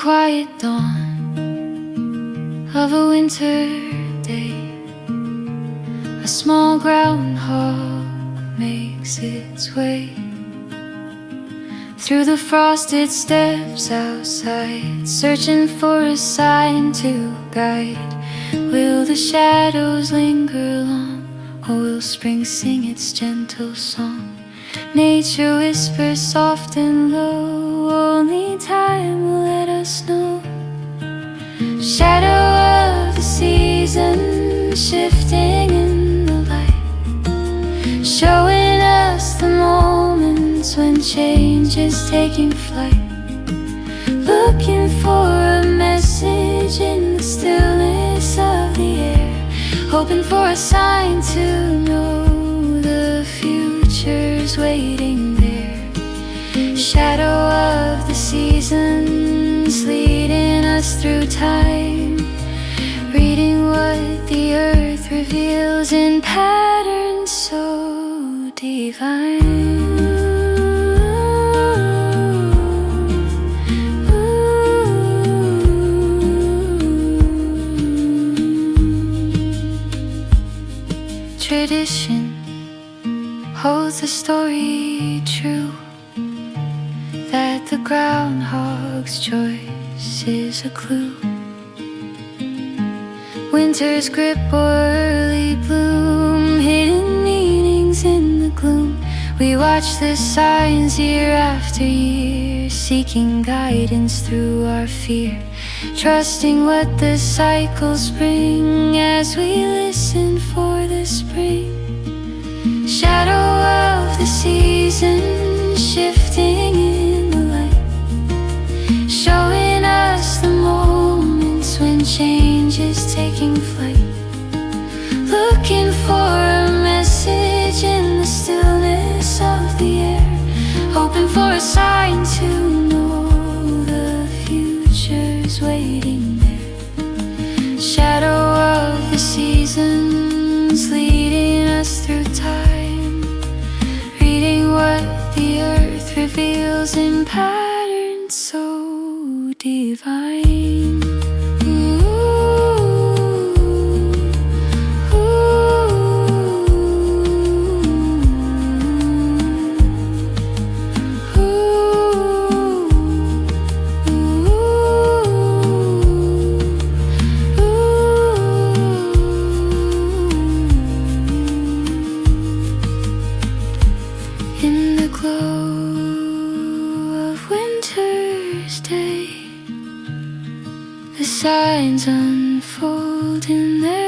quiet dawn of a winter day, a small groundhog makes its way through the frosted steps outside, searching for a sign to guide. Will the shadows linger long, or will spring sing its gentle song? Nature whispers soft and low, only time will let us know. Shadow of the season shifting in the light, showing us the moments when change is taking flight. Looking for a message in the stillness of the air, hoping for a sign to know the future's waiting there. Shadow of the seasons leading us through time, reading what the earth reveals in patterns so divine. Tradition holds the story true that the groundhog's choice is a clue. Winter's grip or early bloom, hidden meanings in the gloom. We watch the signs year after year, seeking guidance through our fear, trusting what the cycles bring as we listen for the spring. Shadow of the season shifting in the light, showing us the moments when change is taking flight. Looking for a message in the stillness of the air, hoping for a sign to know the future's waiting there. Shadow of the seasons leading us through time, reading what the earth reveals in patterns so divine. In the glow of winter's day, the signs unfold in their